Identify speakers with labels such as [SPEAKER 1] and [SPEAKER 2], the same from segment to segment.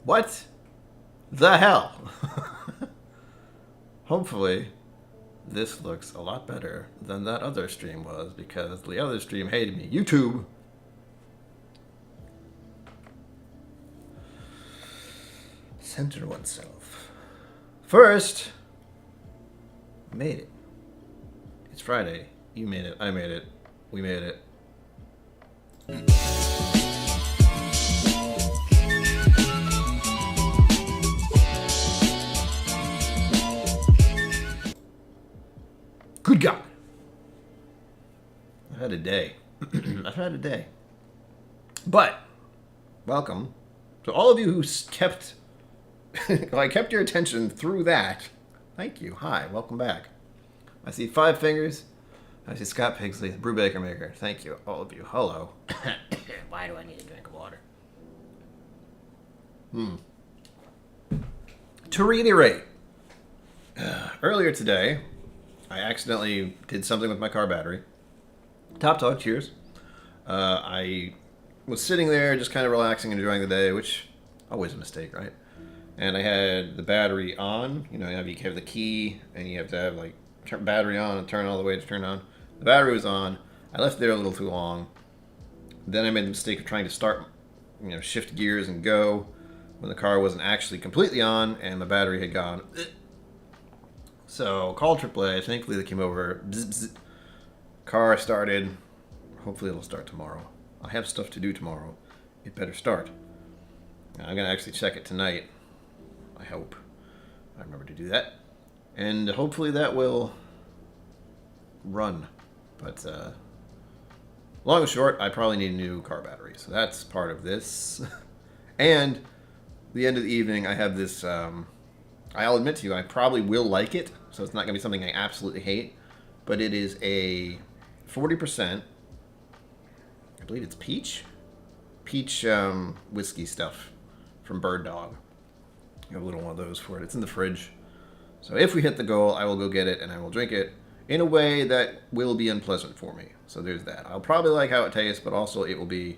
[SPEAKER 1] What the hell? Hopefully, this looks a lot better than that other stream was, because the other stream hated me. YouTube! Center oneself. First, made it. It's Friday. You made it. I made it. We made it. Good God. I've had a day. I've had a day. But, welcome to all of you who kept... I kept your attention through that. Thank you. Hi, welcome back. I see 5 fingers. I see Scott Pigsley, the Brew Baker Maker. Thank you, all of you. Hello. Why do I need a drink of water? To reiterate, earlier today, I accidentally did something with my car battery. Top talk, cheers. I was sitting there just kind of relaxing and enjoying the day, which always a mistake, right? And I had the battery on. You know, you have the key, and you have to have, like, battery on and turn all the way to turn on. The battery was on. I left it there a little too long. Then I made the mistake of trying to start, shift gears and go when the car wasn't actually completely on, and the battery had gone. So, called AAA. Thankfully, they came over. Bzz, bzz. Car started. Hopefully, it'll start tomorrow. I have stuff to do tomorrow. It better start. I'm going to actually check it tonight. I hope I remember to do that. And hopefully that will run. But, long and short, I probably need a new car battery. So that's part of this. And the end of the evening, I have this... I'll admit to you, I probably will like it, so it's not going to be something I absolutely hate, but it is a 40%, I believe it's peach whiskey stuff from Bird Dog. I have a little one of those for it. It's in the fridge. So if we hit the goal, I will go get it, and I will drink it in a way that will be unpleasant for me. So there's that. I'll probably like how it tastes, but also it will be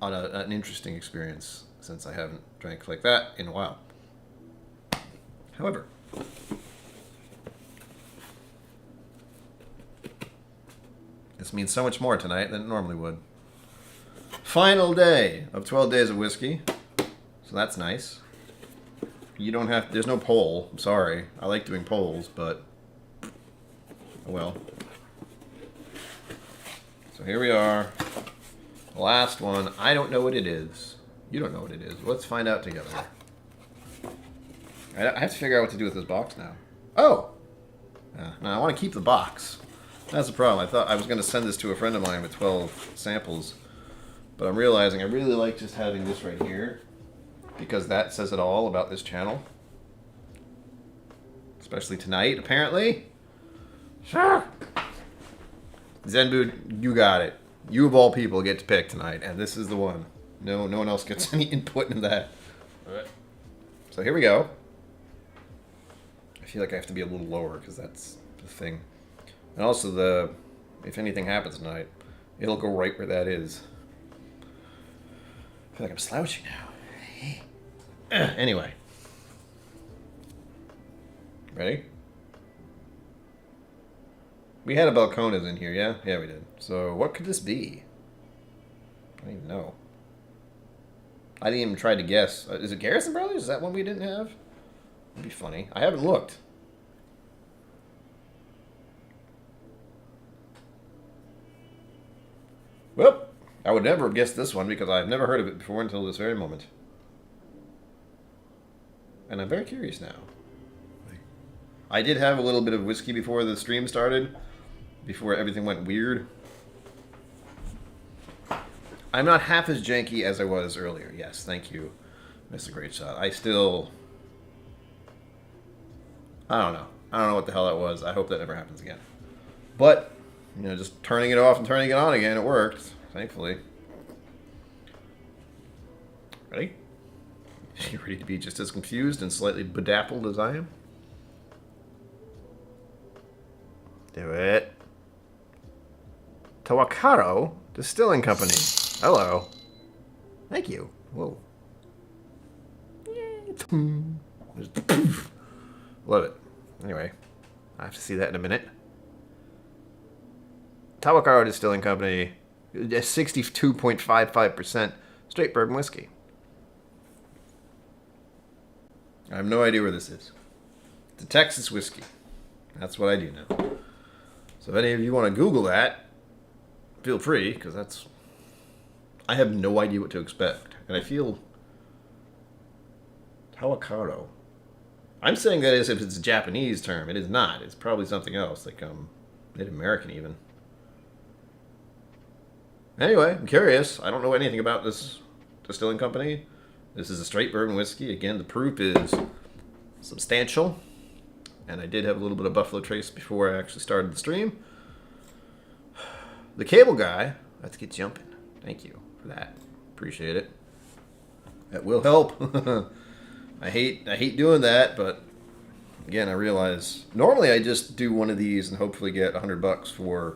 [SPEAKER 1] an interesting experience, since I haven't drank like that in a while. However, this means so much more tonight than it normally would. Final day of 12 days of whiskey. So that's nice. You don't have... There's no poll. I'm sorry. I like doing polls, but... Oh well. So here we are. The last one. I don't know what it is. You don't know what it is. Let's find out together. I have to figure out what to do with this box now. Oh! No, I want to keep the box. That's the problem. I thought I was going to send this to a friend of mine with 12 samples. But I'm realizing I really like just having this right here. Because that says it all about this channel. Especially tonight, apparently. Sure! Zenbu, you got it. You of all people get to pick tonight. And this is the one. No one else gets any input in that. Alright. So here we go. I feel like I have to be a little lower because that's the thing. And also if anything happens tonight, it'll go right where that is. I feel like I'm slouching now. Anyway. Ready? We had a Balcones in here, yeah? Yeah, we did. So what could this be? I don't even know. I didn't even try to guess. Is it Garrison Brothers? Is that one we didn't have? That'd be funny. I haven't looked. Well, I would never have guessed this one because I've never heard of it before until this very moment. And I'm very curious now. I did have a little bit of whiskey before the stream started. Before everything went weird. I'm not half as janky as I was earlier. Yes, thank you. That's a great shot. I don't know. I don't know what the hell that was. I hope that never happens again. But, just turning it off and turning it on again, it worked. Thankfully. Ready? You ready to be just as confused and slightly bedappled as I am? Do it. TahWahKaro Distilling Company. Hello. Thank you. Whoa. Love it. Anyway, I have to see that in a minute. TahWahKaro Distilling Company, 62.55% straight bourbon whiskey. I have no idea where this is. It's a Texas whiskey. That's what I do now. So if any of you want to Google that, feel free, because that's... I have no idea what to expect. And I feel... TahWahKaro. I'm saying that as if it's a Japanese term. It is not. It's probably something else, like Native American even. Anyway, I'm curious. I don't know anything about this distilling company. This is a straight bourbon whiskey. Again, the proof is substantial. And I did have a little bit of Buffalo Trace before I actually started the stream. The cable guy, let's get jumping. Thank you for that. Appreciate it. That will help. I hate doing that, but again, I realize normally I just do one of these and hopefully get $100 for,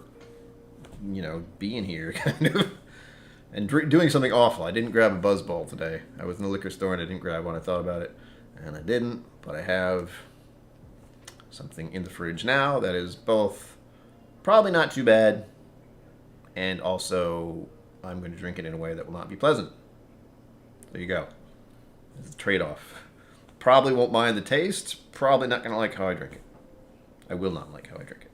[SPEAKER 1] you know, being here, kind of, and doing something awful. I didn't grab a buzzball today. I was in the liquor store and I didn't grab one. I thought about it, and I didn't. But I have something in the fridge now that is both probably not too bad, and also I'm going to drink it in a way that will not be pleasant. There you go. It's a trade-off. Probably won't mind the taste. Probably not going to like how I drink it. I will not like how I drink it.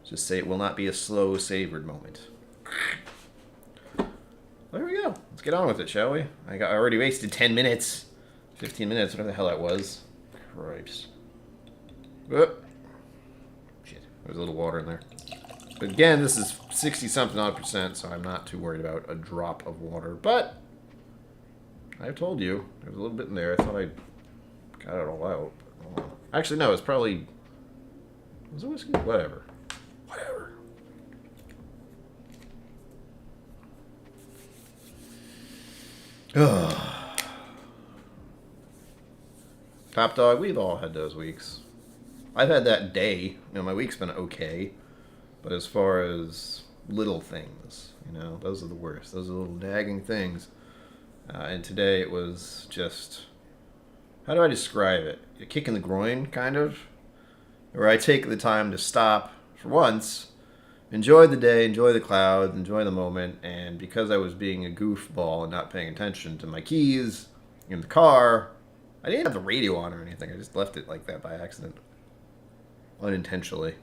[SPEAKER 1] Just say it will not be a slow, savored moment. There we go. Let's get on with it, shall we? I already wasted 10 minutes. 15 minutes, whatever the hell that was. Cripes. Whoop. Shit, there's a little water in there. But again, this is 60-something odd percent, so I'm not too worried about a drop of water. But I told you, there's a little bit in there. I thought I got it all out. Actually, no, it's probably... Was it whiskey? Whatever. Whatever. Top dog, we've all had those weeks. I've had that day. You know, my week's been okay. But as far as little things, you know, those are the worst. Those are little nagging things. And today it was just... How do I describe it? A kick in the groin, kind of. Where I take the time to stop for once, enjoy the day, enjoy the clouds, enjoy the moment, and because I was being a goofball and not paying attention to my keys in the car, I didn't have the radio on or anything. I just left it like that by accident. Unintentionally.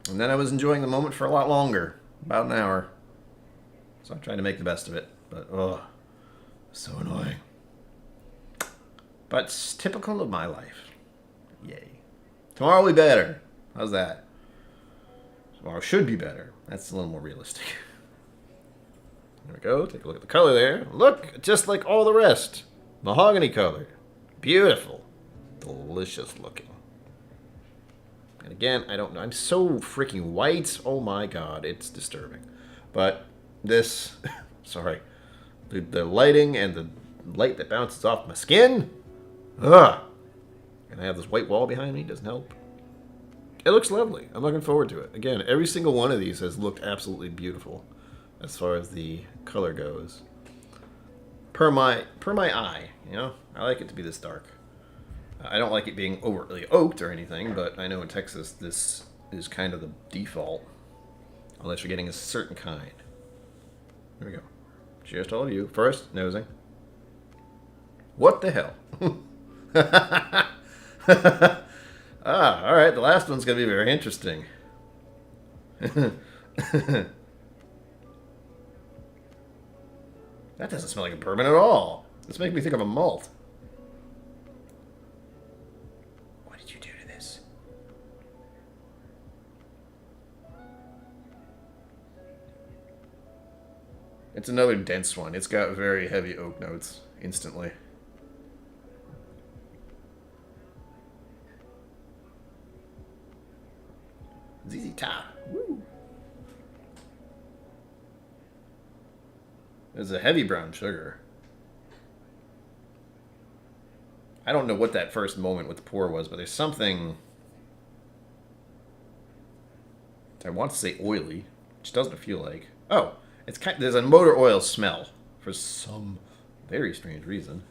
[SPEAKER 1] And then I was enjoying the moment for a lot longer. About an hour. So I'm trying to make the best of it. But, oh, so annoying. But it's typical of my life. Yay. Tomorrow will be better. How's that? Tomorrow should be better. That's a little more realistic. There we go. Take a look at the color there. Look, just like all the rest. Mahogany color. Beautiful. Delicious looking. And again, I don't know. I'm so freaking white. Oh my god. It's disturbing. But this... sorry. The lighting and the light that bounces off my skin... Ugh. And I have this white wall behind me. Doesn't help. It looks lovely. I'm looking forward to it. Again, every single one of these has looked absolutely beautiful as far as the color goes. Per my eye, you know? I like it to be this dark. I don't like it being overtly oaked or anything, but I know in Texas this is kind of the default. Unless you're getting a certain kind. There we go. Cheers to all of you. First, nosing. What the hell? Alright, the last one's going to be very interesting. That doesn't smell like a bourbon at all. This makes me think of a malt. What did you do to this? It's another dense one. It's got very heavy oak notes instantly. ZZ Top. Woo. There's a heavy brown sugar. I don't know what that first moment with the pour was, but there's something... I want to say oily, which doesn't feel like... Oh, it's kind. There's a motor oil smell for some Very strange reason.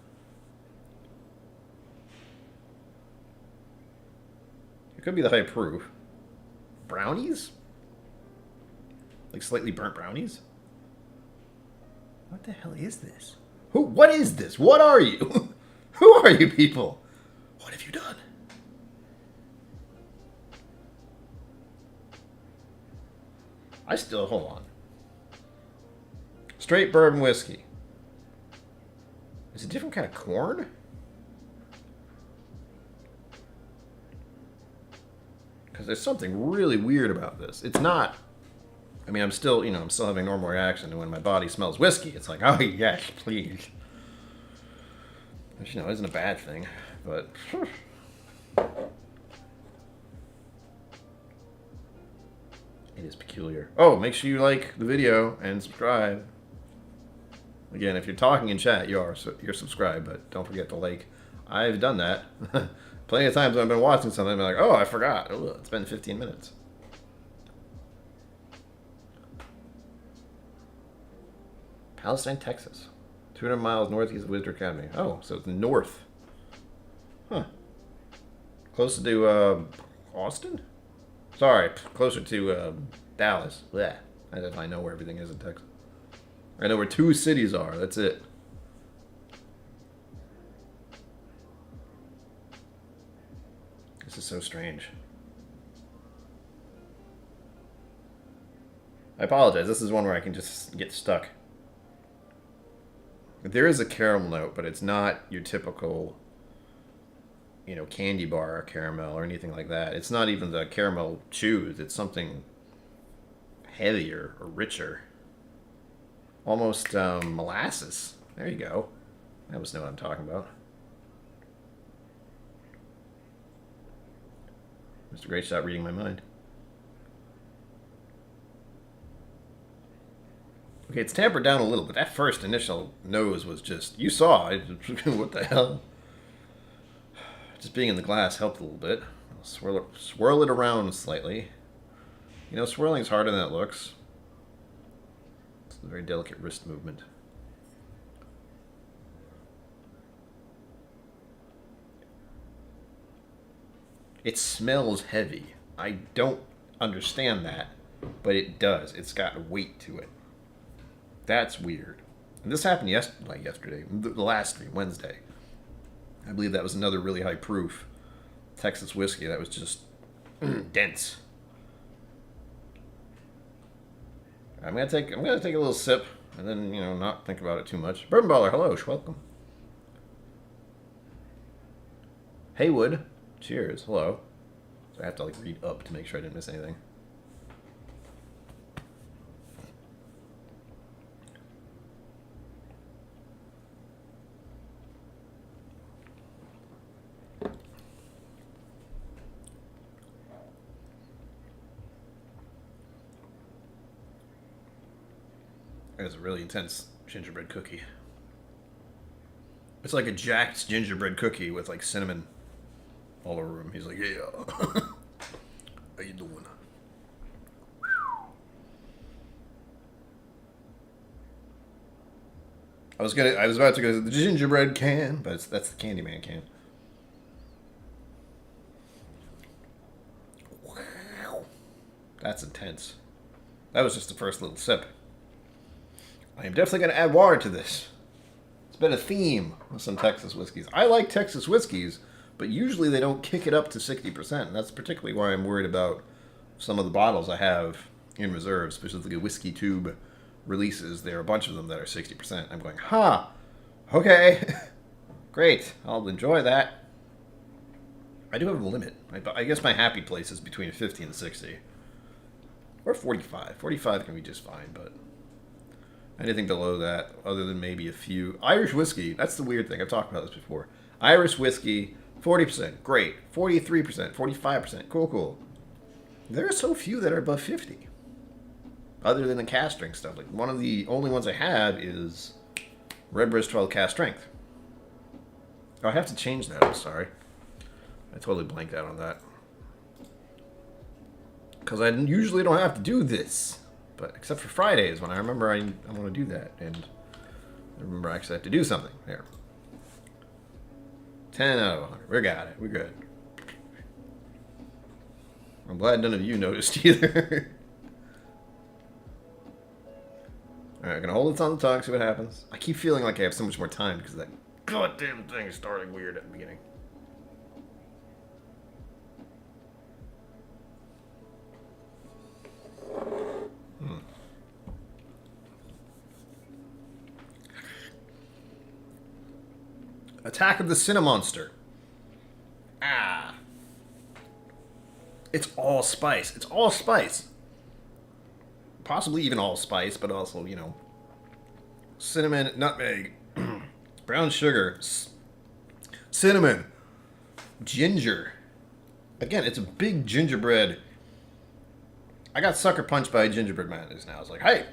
[SPEAKER 1] It could be the high proof. Brownies? Like slightly burnt brownies? What the hell is this? What is this? What are you? Who are you people? What have you done? Hold on. Straight bourbon whiskey. It's a different kind of corn? Because there's something really weird about this. It's not... I mean, I'm still having normal reaction to when my body smells whiskey. It's like, oh, yes, please. Which, isn't a bad thing. But... it is peculiar. Oh, make sure you like the video and subscribe. Again, if you're talking in chat, you're subscribed, but don't forget to like. I've done that. Plenty of times when I've been watching something, I'm like, oh, I forgot. Oh, it's been 15 minutes. Palestine, Texas. 200 miles northeast of Wisdom Academy. Oh, so it's north. Huh. Closer to Austin? Sorry, closer to Dallas. Blech. I definitely know where everything is in Texas. I know where 2 cities are. That's it. This is so strange. I apologize. This is one where I can just get stuck. There is a caramel note, but it's not your typical, candy bar caramel or anything like that. It's not even the caramel chews. It's something heavier or richer. Almost molasses. There you go. I almost know what I'm talking about. Mr. Great Shot reading my mind. Okay, it's tampered down a little, but that first initial nose was just... You saw it. What the hell? Just being in the glass helped a little bit. I'll swirl it around slightly. Swirling is harder than it looks. It's a very delicate wrist movement. It smells heavy. I don't understand that, but it does. It's got weight to it. That's weird. And this happened yesterday, the last stream, Wednesday. I believe that was another really high proof Texas whiskey that was just dense. I'm gonna take a little sip and then not think about it too much. Bourbon Baller, hello, welcome. Haywood, cheers, hello. So I have to read up to make sure I didn't miss anything. It's a really intense gingerbread cookie. It's like a Jack's gingerbread cookie with cinnamon all over him. He's like, yeah. How you doing? I was about to go to the gingerbread can, but that's the Candyman can. Wow. That's intense. That was just the first little sip. I am definitely going to add water to this. It's been a theme with some Texas whiskeys. I like Texas whiskeys, but usually they don't kick it up to 60%. And that's particularly why I'm worried about some of the bottles I have in reserve, specifically WhiskeyTube releases. There are a bunch of them that are 60%. I'm going, okay, great. I'll enjoy that. I do have a limit. I guess my happy place is between 50 and 60. Or 45. 45 can be just fine, but... anything below that, other than maybe a few. Irish whiskey, that's the weird thing. I've talked about this before. Irish whiskey, 40%, great. 43%, 45%, cool. There are so few that are above 50. Other than the cast strength stuff. One of the only ones I have is Redbreast 12 cast strength. Oh, I have to change that, I'm sorry. I totally blanked out on that. Because I usually don't have to do this. But except for Fridays, when I remember I want to do that. And Remember, I actually have to do something. There. 10 out of 100. We got it. We're good. I'm glad none of you noticed either. Alright, gonna hold this on the tongue, see what happens. I keep feeling like I have so much more time because that goddamn thing is starting weird at the beginning. Attack of the Cinemonster. Ah. It's all spice. It's all spice. Possibly even all spice, but also, you know, cinnamon, nutmeg, brown sugar, cinnamon, ginger. Again, it's a big gingerbread. I got sucker punched by gingerbread mayonnaise now. I was like, hey.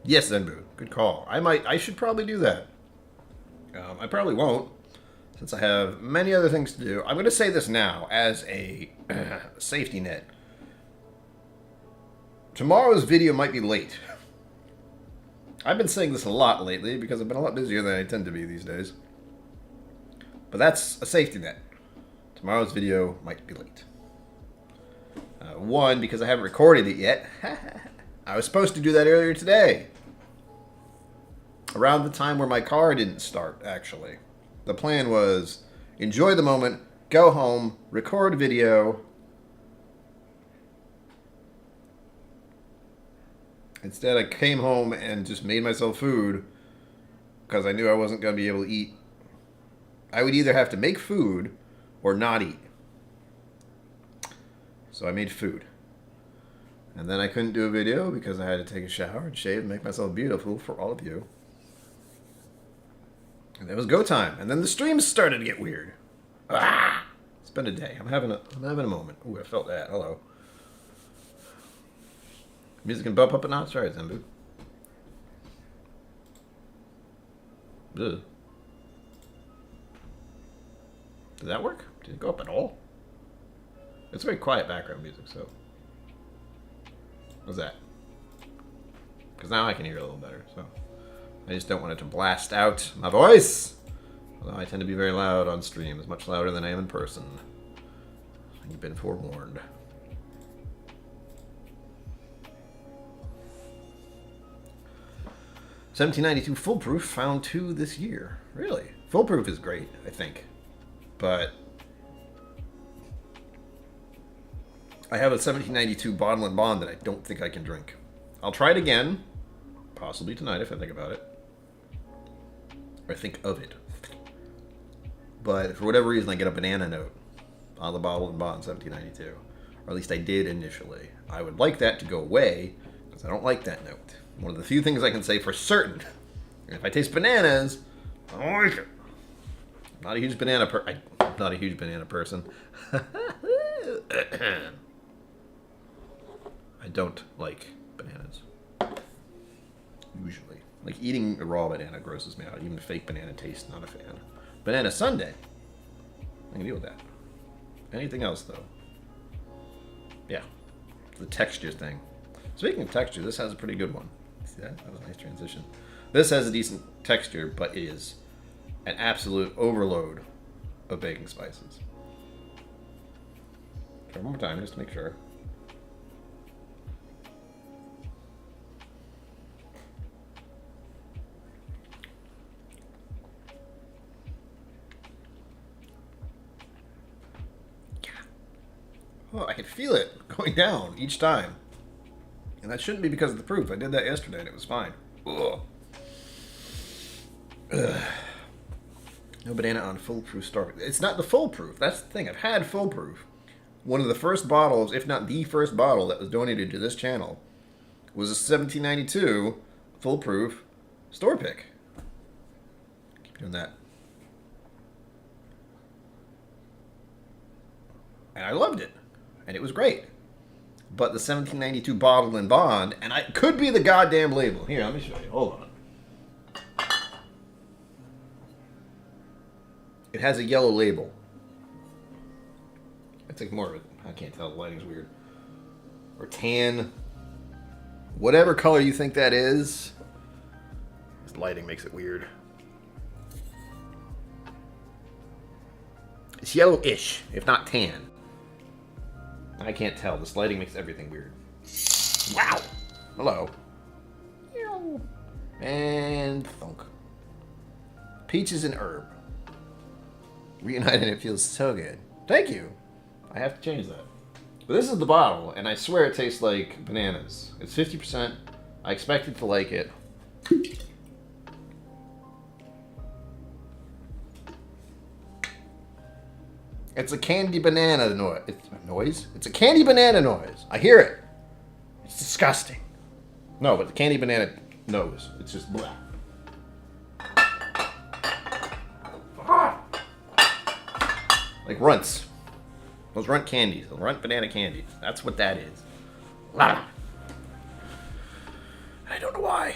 [SPEAKER 1] Yes, Zenbu. Good call. I should probably do that. I probably won't, since I have many other things to do. I'm going to say this now as a safety net. Tomorrow's video might be late. I've been saying this a lot lately because I've been a lot busier than I tend to be these days. But that's a safety net. Tomorrow's video might be late. One, because I haven't recorded it yet. I was supposed to do that earlier today. Around the time where my car didn't start, actually. The plan was enjoy the moment, go home, record video. Instead, I came home and just made myself food because I knew I wasn't going to be able to eat. I would either have to make food or not eat. So I made food. And then I couldn't do a video because I had to take a shower and shave and make myself beautiful for all of you. And it was go time. And then the streams started to get weird. Ah! It's been a day. I'm having a moment. Ooh, I felt that. Hello. Music can bump up a notch. Sorry, Zenbu. Ugh. Did that work? Did it go up at all? It's very quiet background music, so. What's that? Because now I can hear it a little better, so. I just don't want it to blast out my voice. Although I tend to be very loud on stream, much louder than I am in person. You've been forewarned. $17.92 Foolproof found 2 this year. Really? Foolproof is great, I think. But I have a 1792 Bottle and Bond that I don't think I can drink. I'll try it again. Possibly tonight if I think about it. Or think of it. But for whatever reason, I get a banana note on the Bottle and Bond 1792. Or at least I did initially. I would like that to go away, because I don't like that note. One of the few things I can say for certain. If I taste bananas, I don't like it. I'm not a huge banana person. I don't like bananas. Usually. Like, eating a raw banana grosses me out. Even fake banana taste, not a fan. Banana sundae. I can deal with that. Anything else, though? Yeah. The texture thing. Speaking of texture, this has a pretty good one. See that? That was a nice transition. This has a decent texture, but it is an absolute overload of baking spices. Try one more time, just to make sure. Oh, I can feel it going down each time. And that shouldn't be because of the proof. I did that yesterday and it was fine. Ugh. Ugh. No banana on foolproof store. It's not the foolproof. That's the thing. I've had foolproof. One of the first bottles, if not the first bottle that was donated to this channel, was a 1792 foolproof store pick. Keep doing that. And I loved it. And it was great. But the 1792 Bottle and Bond, and it could be the goddamn label. Here, let me show you. Hold on. It has a yellow label. I think more of it. I can't tell. The lighting's weird. or tan. Whatever color you think that is. This lighting makes it weird. It's yellowish, if not tan. I can't tell. This lighting makes everything weird. Wow! Hello. And thunk. Peaches and herb. Reunited, it feels so good. Thank you. I have to change that. But this is the bottle, and I swear it tastes like bananas. It's 50%. I expected to like it. It's a candy banana noise. It's a candy banana noise. I hear it. It's disgusting. No, but the candy banana nose. It's just blah. Like runts. Those runt candies. The runt banana candies. That's what that is. Blah. I don't know why.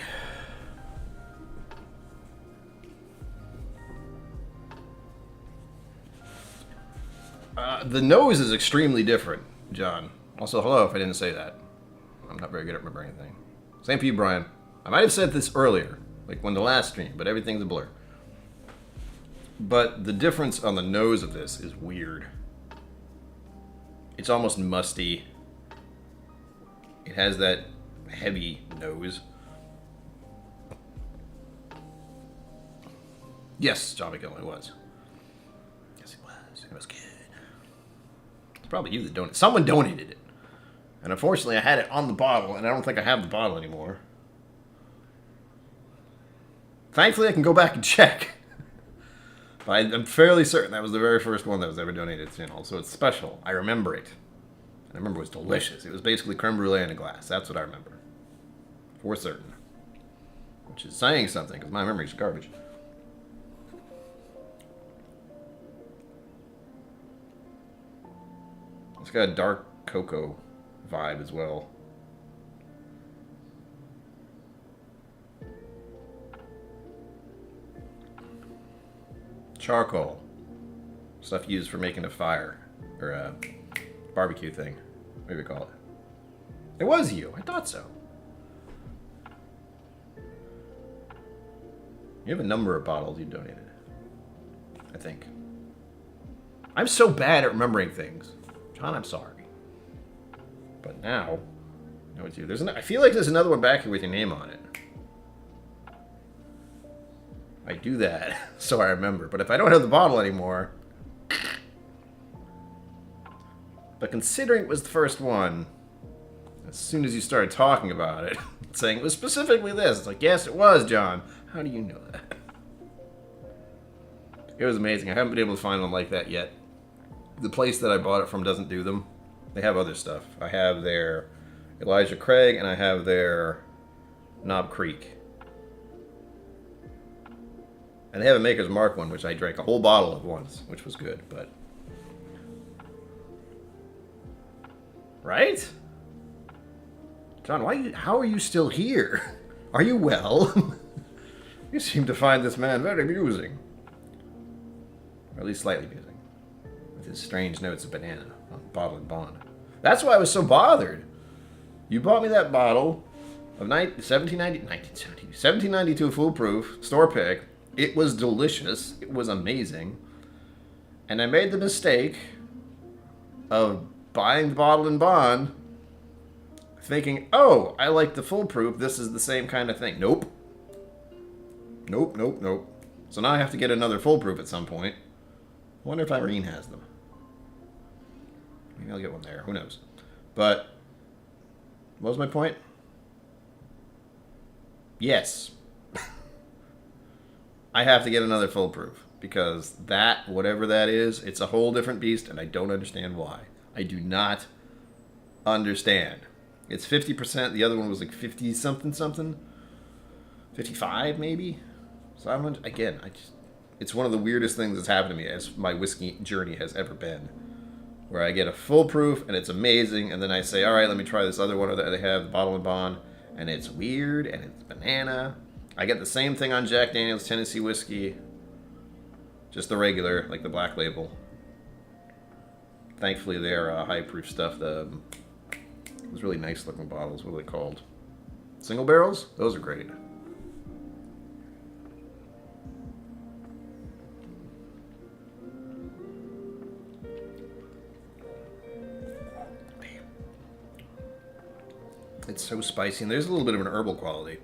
[SPEAKER 1] The nose is extremely different, John. Also, hello if I didn't say that. I'm not very good at remembering anything. Same for you, Brian. I might have said this earlier, like when the last stream, but everything's a blur. But the difference on the nose of this is weird. It's almost musty. It has that heavy nose. Yes, John McGill, it was. Yes, it was. It was good. It's probably you that donated. Someone donated it. And unfortunately, I had it on the bottle, and I don't think I have the bottle anymore. Thankfully, I can go back and check. But I'm fairly certain that was the very first one that was ever donated to the channel, so it's special. I remember it. And I remember it was delicious. It was basically creme brulee in a glass. That's what I remember. For certain. Which is saying something, because my memory's garbage. It's got a dark cocoa vibe as well. Charcoal. Stuff used for making a fire. Or a barbecue thing. Maybe call it. It was you. I thought so. You have a number of bottles you donated. I think. I'm so bad at remembering things. John, I'm sorry. But now, I know it's you. I feel like there's another one back here with your name on it. I do that so I remember. But if I don't have the bottle anymore... But considering it was the first one, as soon as you started talking about it, saying it was specifically this, it's like, yes, it was, John. How do you know that? It was amazing. I haven't been able to find one like that yet. The place that I bought it from doesn't do them. They have other stuff. I have their Elijah Craig, and I have their Knob Creek. And they have a Maker's Mark one, which I drank a whole bottle of once, which was good, but... Right? John, how are you still here? Are you well? You seem to find this man very amusing. Or at least slightly amusing. With his strange notes of banana on bottle and bond. That's why I was so bothered. You bought me that bottle of 1792 foolproof store pick. It was delicious. It was amazing. And I made the mistake of buying the bottle and bond, thinking, oh, I like the foolproof. This is the same kind of thing. Nope. Nope, nope, nope. So now I have to get another foolproof at some point. I wonder if Irene has them. Maybe I'll get one there. Who knows? But, what was my point? Yes. I have to get another foolproof. Because that, whatever that is, it's a whole different beast, and I don't understand why. I do not understand. It's 50%. The other one was like 50-something something. 55 maybe? So again, it's one of the weirdest things that's happened to me as my whiskey journey has ever been. Where I get a foolproof and it's amazing, and then I say, all right, let me try this other one that they have, the bottle and bond, and it's weird, and it's banana. I get the same thing on Jack Daniel's Tennessee whiskey. Just the regular, like the black label. Thankfully, their high proof stuff, the Those really nice looking bottles. What are they called? Single barrels? Those are great. It's so spicy, and there's a little bit of an herbal quality.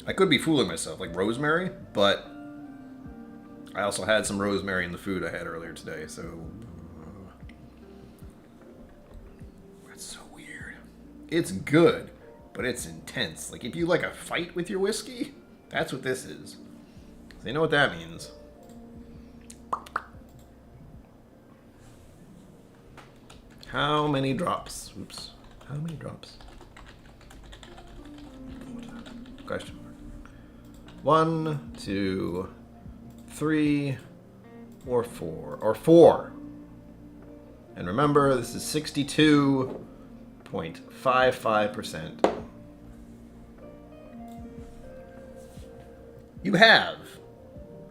[SPEAKER 1] I could be fooling myself, like rosemary, but I also had some rosemary in the food I had earlier today, so that's so weird. It's good, but it's intense. Like if you like a fight with your whiskey, that's what this is. So you know what that means. How many drops? Oops. How many drops? Question mark. 1, 2, 3, or 4. Or 4. And remember, this is 62.55%. You have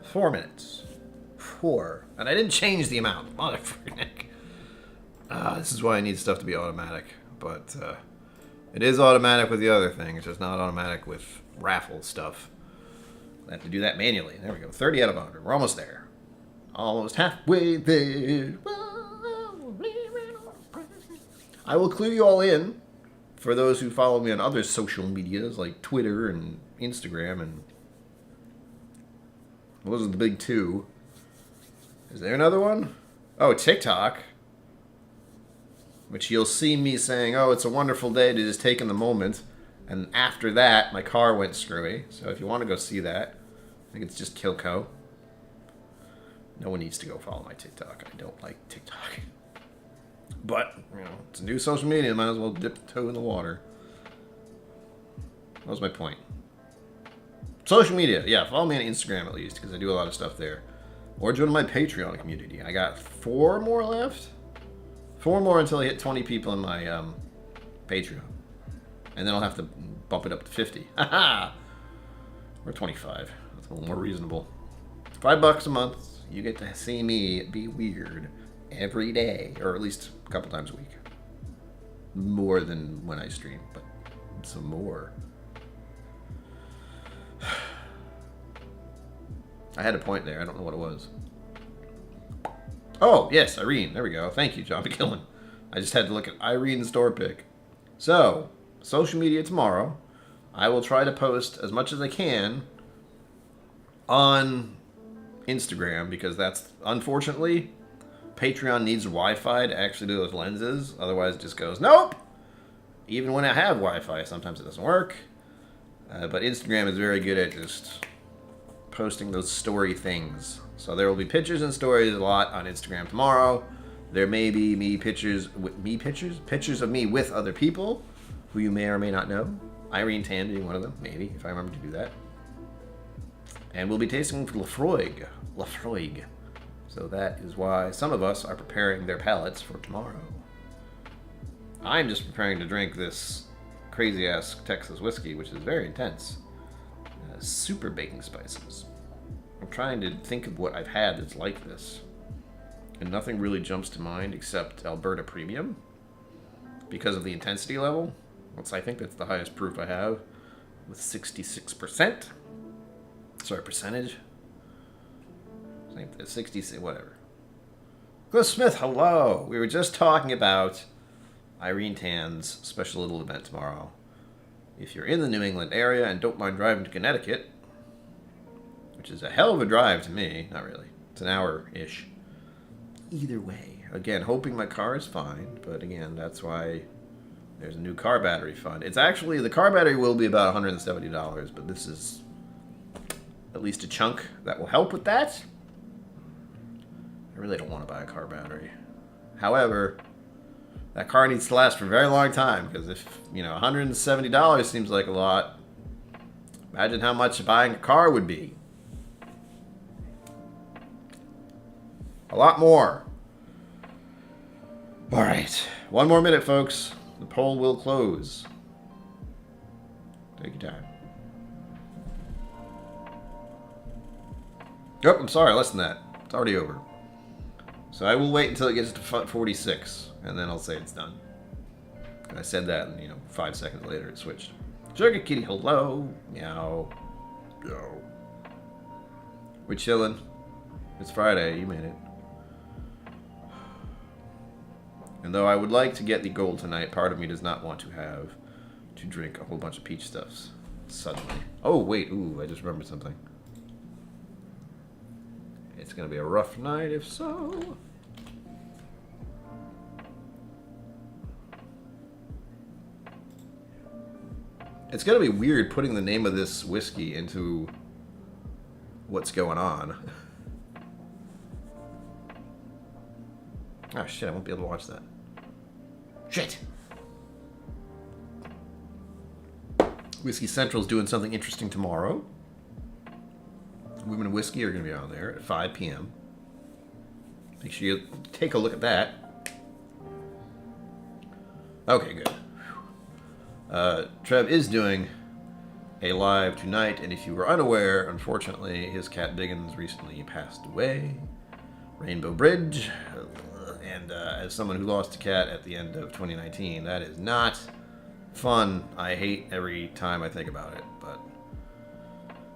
[SPEAKER 1] 4 minutes. 4. And I didn't change the amount. Motherfucker. This is why I need stuff to be automatic. But it is automatic with the other thing. It's just not automatic with raffle stuff. I have to do that manually. There we go. 30 out of 100. We're almost there. Almost halfway there. I will clue you all in for those who follow me on other social medias like Twitter and Instagram and those are the big 2. Is there another one? Oh, TikTok. Which you'll see me saying, oh, it's a wonderful day to just take in the moment. And after that, my car went screwy. So if you want to go see that, I think it's just KillCo. No one needs to go follow my TikTok. I don't like TikTok. But, you know, it's a new social media. Might as well dip the toe in the water. What was my point? Social media. Yeah, follow me on Instagram at least, because I do a lot of stuff there. Or join my Patreon community. I got 4 more left. 4 more until I hit 20 people in my Patreon. And then I'll have to bump it up to 50. Haha! Or 25. That's a little more reasonable. $5 a month. You get to see me be weird every day. Or at least a couple times a week. More than when I stream, but some more. I had a point there. I don't know what it was. Oh, yes, Irene. There we go. Thank you, John McKillen. I just had to look at Irene's store pick. So, social media tomorrow. I will try to post as much as I can on Instagram because that's, unfortunately, Patreon needs Wi-Fi to actually do those lenses. Otherwise, it just goes, nope! Even when I have Wi-Fi, sometimes it doesn't work. But Instagram is very good at just posting those story things. So there will be pictures and stories a lot on Instagram tomorrow. There may be pictures of me with other people who you may or may not know. Irene Tan being one of them, maybe, if I remember to do that. And we'll be tasting Lafroig. So that is why some of us are preparing their palates for tomorrow. I'm just preparing to drink this crazy-ass Texas whiskey, which is very intense. Super baking spices. I'm trying to think of what I've had that's like this. And nothing really jumps to mind except Alberta Premium. Because of the intensity level. I think that's the highest proof I have. With 66%. Sorry, percentage. 66, whatever. Cliff Smith, hello! We were just talking about Irene Tan's special little event tomorrow. If you're in the New England area and don't mind driving to Connecticut, which is a hell of a drive to me, not really, it's an hour-ish. Either way, again, hoping my car is fine, but again, that's why there's a new car battery fund. It's actually, the car battery will be about $170, but this is at least a chunk that will help with that. I really don't want to buy a car battery. However, that car needs to last for a very long time, because if, you know, $170 seems like a lot, imagine how much buying a car would be. A lot more. All right. 1 more minute, folks. The poll will close. Take your time. Oh, I'm sorry. Less than that. It's already over. So I will wait until it gets to 46, and then I'll say it's done. I said that, and 5 seconds later it switched. Sugar Kitty, hello, meow, yo. We're chilling. It's Friday. You made it. And though I would like to get the gold tonight, part of me does not want to have to drink a whole bunch of peach stuffs suddenly. Oh wait, ooh, I just remembered something. It's gonna be a rough night if so. It's gonna be weird putting the name of this whiskey into what's going on. Oh shit, I won't be able to watch that. Shit! Whiskey Central's doing something interesting tomorrow. Women of Whiskey are going to be on there at 5 p.m. Make sure you take a look at that. Okay, good. Trev is doing a live tonight, and if you were unaware, unfortunately, his cat Biggins recently passed away. Rainbow Bridge. And as someone who lost a cat at the end of 2019, that is not fun. I hate every time I think about it, but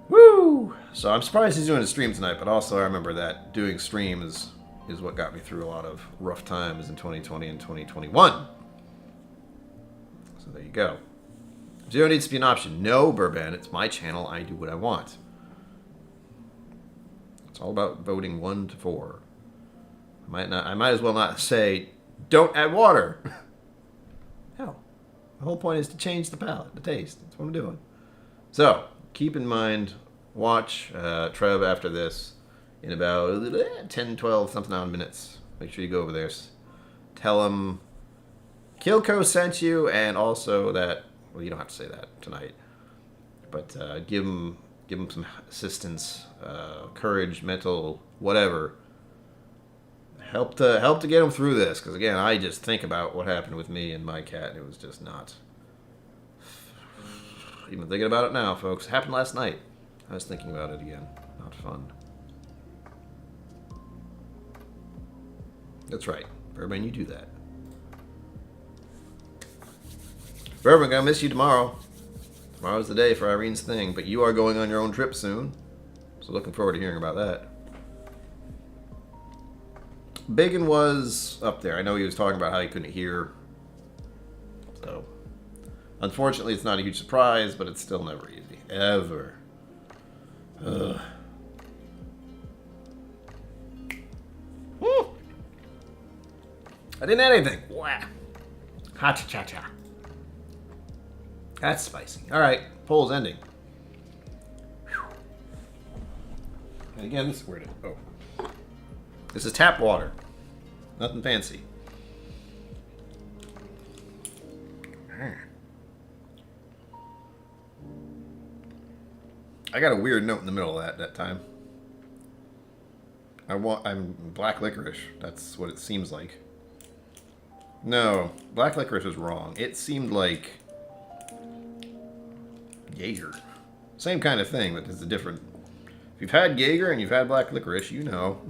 [SPEAKER 1] woo! So I'm surprised he's doing a stream tonight, but also I remember that doing streams is what got me through a lot of rough times in 2020 and 2021. So there you go. Zero needs to be an option. No, Bourbon, it's my channel. I do what I want. It's all about voting 1 to 4. I might as well not say, don't add water. Hell, the whole point is to change the palate, the taste. That's what I'm doing. So, keep in mind, watch Trev after this in about 10, 12, something odd minutes. Make sure you go over there. Tell him KillCo sent you, and also that, well, you don't have to say that tonight, but give him some assistance, courage, mental, whatever. Help to get him through this, because again, I just think about what happened with me and my cat, and it was just not. Even thinking about it now, folks. It happened last night. I was thinking about it again. Not fun. That's right. Bourbon, you do that. Bourbon, gonna miss you tomorrow. Tomorrow's the day for Irene's thing, but you are going on your own trip soon. So looking forward to hearing about that. Bacon was up there. I know he was talking about how he couldn't hear. So, unfortunately, it's not a huge surprise, but it's still never easy. Ever. Ugh. Woo! I didn't add anything. Wah. Ha-cha-cha-cha. That's spicy. Alright, poll's ending. Whew. And again, this is weird. Oh. This is tap water. Nothing fancy. I got a weird note in the middle of that time. I'm black licorice. That's what it seems like. No, black licorice is wrong. It seemed like Jaeger. Same kind of thing, but it's a different. If you've had Jaeger and you've had black licorice, you know.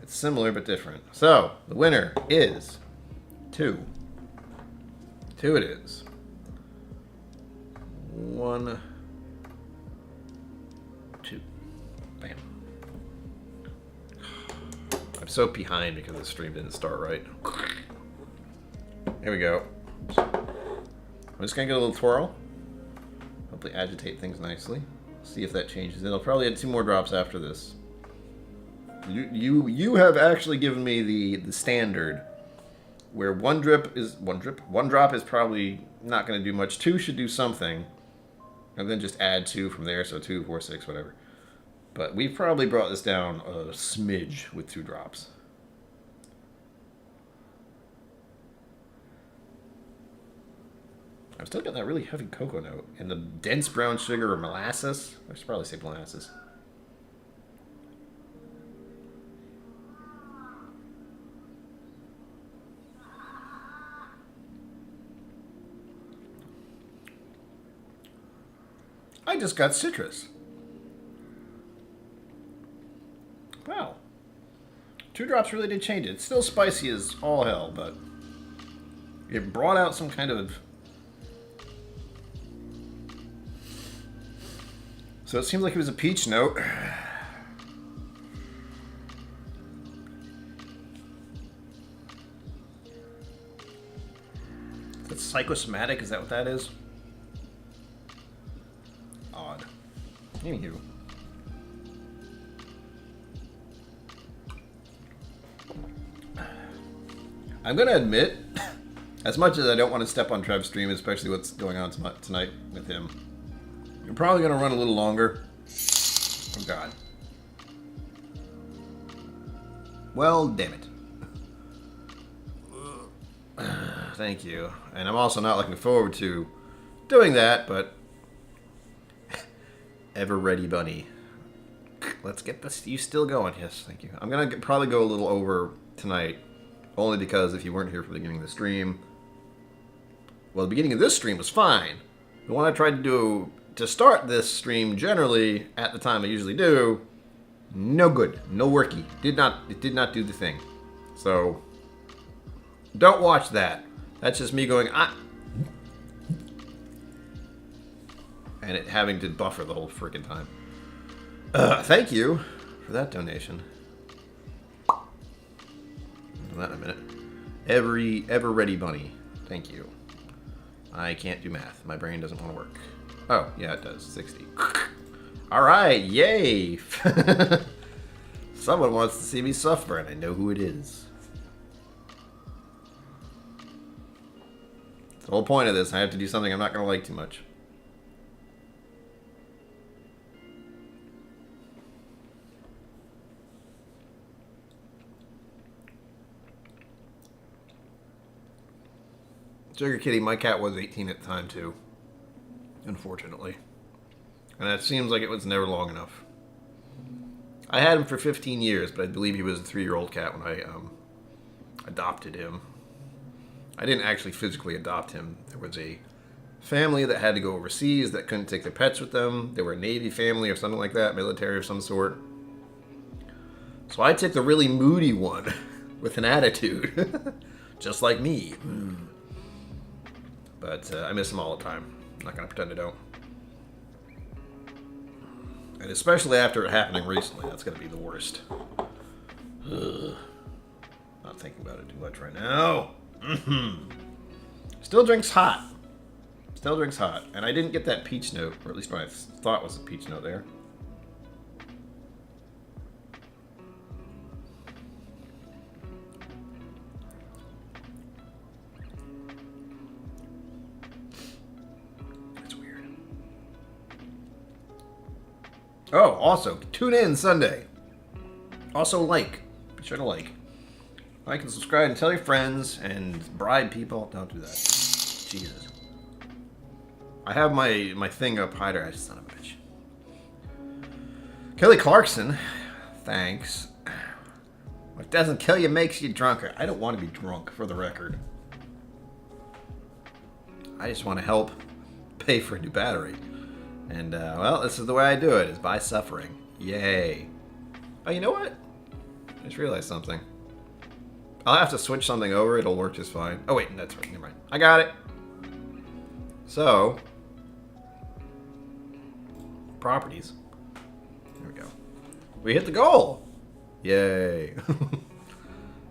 [SPEAKER 1] It's similar but different. So, the winner is 2. 2 it is. 1, 2. Bam. I'm so behind because the stream didn't start right. Here we go. I'm just going to get a little twirl. Hopefully agitate things nicely. See if that changes. It'll probably add 2 more drops after this. You have actually given me the standard where one drop is probably not going to do much. 2 should do something, and then just add 2 from there. So 2, 4, 6, whatever. But we've probably brought this down a smidge with 2 drops. I'm still getting that really heavy cocoa note and the dense brown sugar or molasses. I should probably say molasses. I just got citrus. Wow. 2 drops really did change it. It's still spicy as all hell, but It brought out some kind of... So it seems like it was a peach note. That's psychosomatic, is that what that is? Odd. Anywho. I'm gonna admit, as much as I don't want to step on Trev's stream, especially what's going on tonight with him, I'm probably gonna run a little longer. Oh God. Well, damn it. Thank you. And I'm also not looking forward to doing that, but ever ready, bunny. Let's get this. You still going? Yes, thank you. I'm gonna probably go a little over tonight, only because if you weren't here for the beginning of the stream, well, the beginning of this stream was fine. The one I tried to do to start this stream generally at the time I usually do, no good, no worky. It did not do the thing. So don't watch that. That's just me going, ah, and it having to buffer the whole freaking time. Thank you for that donation. I'll do that in a minute. Ever ready bunny. Thank you. I can't do math. My brain doesn't want to work. Oh, yeah, it does. 60. Alright, yay! Someone wants to see me suffer, and I know who it is. It's the whole point of this. I have to do something I'm not going to like too much. Sugar Kitty, my cat was 18 at the time, too. Unfortunately. And that seems like it was never long enough. I had him for 15 years, but I believe he was a 3-year-old cat when I adopted him. I didn't actually physically adopt him. There was a family that had to go overseas that couldn't take their pets with them. They were a Navy family or something like that, military of some sort. So I took the really moody one with an attitude. Just like me. But I miss him all the time. I'm not going to pretend I don't. And especially after it happening recently, that's going to be the worst. Ugh. Not thinking about it too much right now. Still drinks hot. Still drinks hot. And I didn't get that peach note, or at least what I thought was a peach note there. Oh, also, tune in Sunday. Also, like. Be sure to like. Like and subscribe and tell your friends and bribe people. Don't do that. Jesus. I have my thing up higher. Son of a bitch. Kelly Clarkson. Thanks. What doesn't kill you makes you drunker. I don't want to be drunk, for the record. I just want to help pay for a new battery. And, well, this is the way I do it, is by suffering. Yay. Oh, you know what? I just realized something. I'll have to switch something over. It'll work just fine. Oh, wait, that's right. Never mind. I got it. So, properties. There we go. We hit the goal. Yay.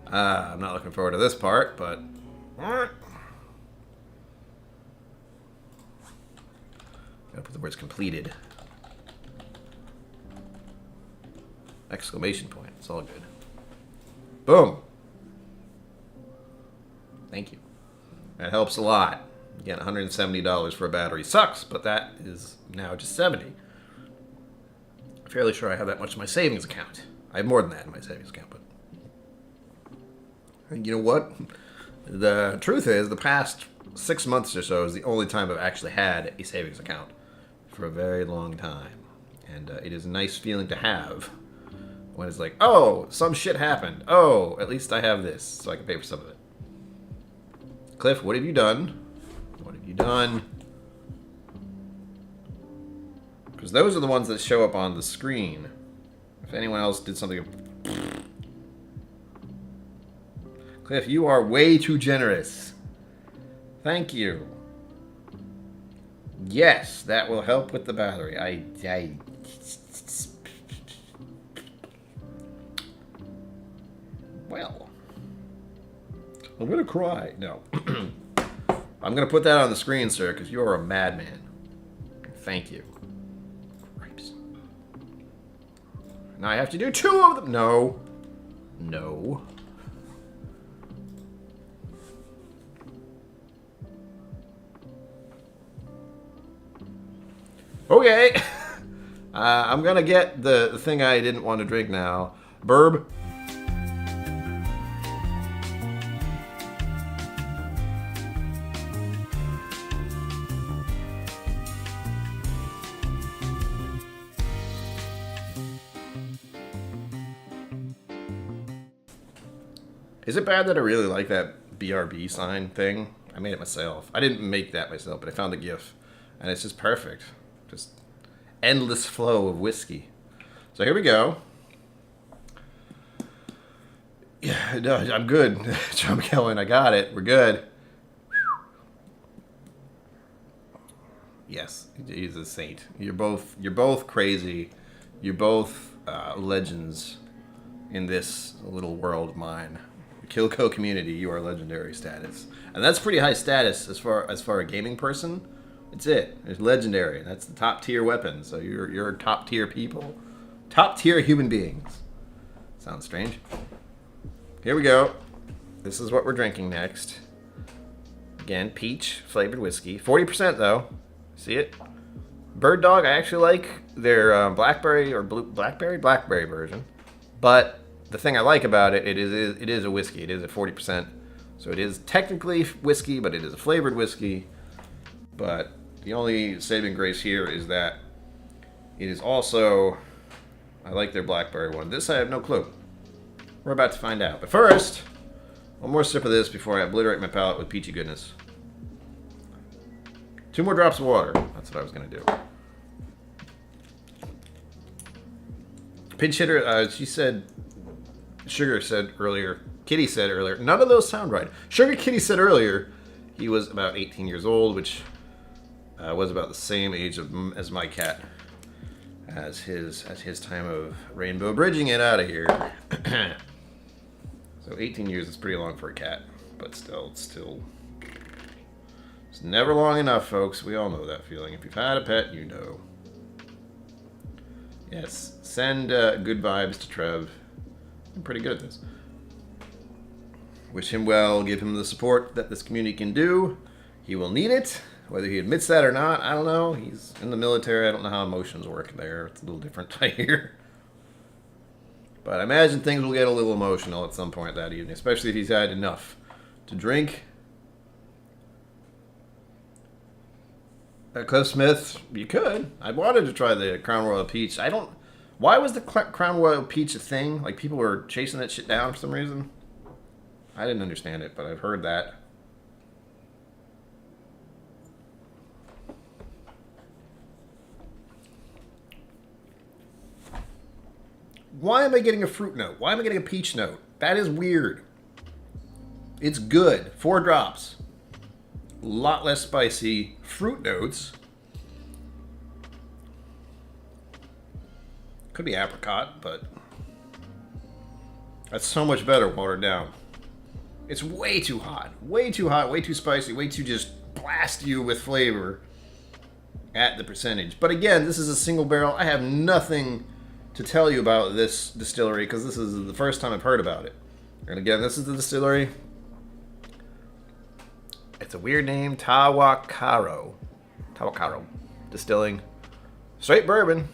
[SPEAKER 1] I'm not looking forward to this part, but... Gotta put the words completed. Exclamation point. It's all good. Boom. Thank you. That helps a lot. Again, $170 for a battery sucks, but that is now just $70. I'm fairly sure I have that much in my savings account. I have more than that in my savings account, but... And you know what? The truth is, the past 6 months or so is the only time I've actually had a savings account for a very long time. And it is a nice feeling to have when it's like, oh, some shit happened. Oh, at least I have this, so I can pay for some of it. Cliff, what have you done? What have you done? Because those are the ones that show up on the screen. If anyone else did something... Cliff, you are way too generous. Thank you. Yes, that will help with the battery. Well, I'm gonna cry. No. I'm gonna put that on the screen, sir, because you are a madman. Thank you. Grapes. Now I have to do 2 of them. No. No. Okay. I'm gonna get the thing I didn't want to drink now. Bourbon. Is it bad that I really like that BRB sign thing? I made it myself. I didn't make that myself, but I found a GIF. And it's just perfect. Just endless flow of whiskey. So here we go. Yeah, no, I'm good. John McKellen, I got it. We're good. Yes, he's a saint. You're both crazy. You're both legends in this little world of mine. KillCo community, you are legendary status, and that's pretty high status as far a gaming person. It's legendary. That's the top tier weapon. So you're top tier people, top tier human beings. Sounds strange. Here we go. This is what we're drinking next. Again, peach flavored whiskey, 40% though. See it? Bird Dog. I actually like their blackberry version, but the thing I like about it, it is a whiskey. It is at 40%. So it is technically whiskey, but it is a flavored whiskey. But the only saving grace here is that it is also, I like their blackberry one. This I have no clue. We're about to find out. But first, one more sip of this before I obliterate my palate with peachy goodness. 2 more drops of water. That's what I was going to do. Pinch hitter, she said, Sugar said earlier, Kitty said earlier, none of those sound right. Sugar Kitty said earlier he was about 18 years old, which was about the same age as my cat as his time of rainbow bridging it out of here. So 18 years is pretty long for a cat, but still, it's never long enough, folks. We all know that feeling. If you've had a pet, you know. Yes, send good vibes to Trev. I'm pretty good at this. Wish him well, give him the support that this community can do. He will need it, whether he admits that or not, I don't know. He's in the military, I don't know how emotions work there. It's a little different I hear. But I imagine things will get a little emotional at some point that evening, especially if he's had enough to drink. Cliff Smith, you could. I wanted to try the Crown Royal Peach. Why was the Crown Royal Peach a thing? Like, people were chasing that shit down for some reason? I didn't understand it, but I've heard that. Why am I getting a fruit note? Why am I getting a peach note? That is weird. It's good. 4 drops. A lot less spicy. Fruit notes. Could be apricot, but that's so much better watered down. It's way too hot. Way too hot, way too spicy, way too just blast you with flavor at the percentage. But again, this is a single barrel. I have nothing to tell you about this distillery because this is the first time I've heard about it. And again, this is the distillery. It's a weird name, TahWahKaro. TahWahKaro Distilling. Straight bourbon.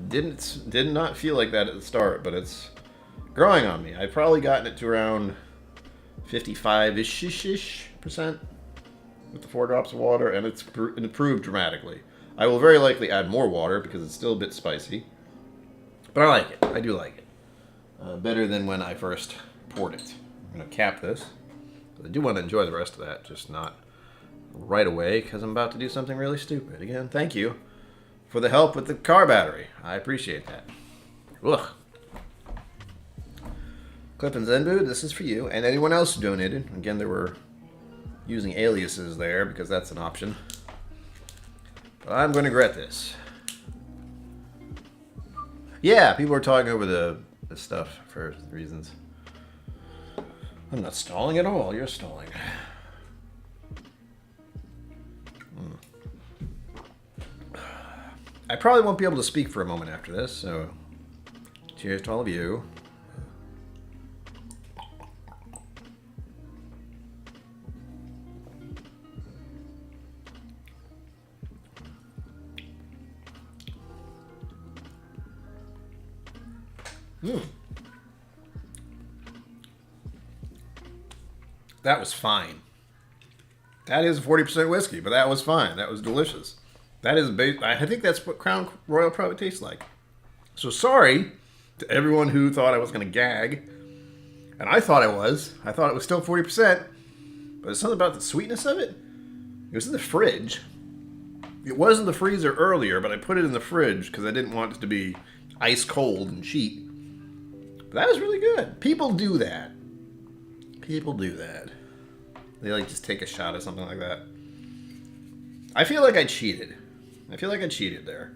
[SPEAKER 1] Did not feel like that at the start, but it's growing on me. I've probably gotten it to around 55-ish% with the 4 drops of water, and it's improved dramatically. I will very likely add more water because it's still a bit spicy, but I like it. I do like it. Better than when I first poured it. I'm going to cap this. I do want to enjoy the rest of that, just not right away because I'm about to do something really stupid. Again, thank you for the help with the car battery. I appreciate that. Ugh. Clip and Zenbu, this is for you and anyone else who donated. Again, there were using aliases there because that's an option. But I'm going to regret this. Yeah, people are talking over the stuff for reasons. I'm not stalling at all. You're stalling. I probably won't be able to speak for a moment after this, so cheers to all of you. That was fine. That is 40% whiskey, but that was fine. That was delicious. That is, I think that's what Crown Royal probably tastes like. So sorry to everyone who thought I was going to gag. And I thought I was. I thought it was still 40%. But there's something about the sweetness of it. It was in the fridge. It was in the freezer earlier, but I put it in the fridge because I didn't want it to be ice cold and cheap. But that was really good. People do that. People do that. They like just take a shot of something like that. I feel like I cheated. I feel like I cheated there.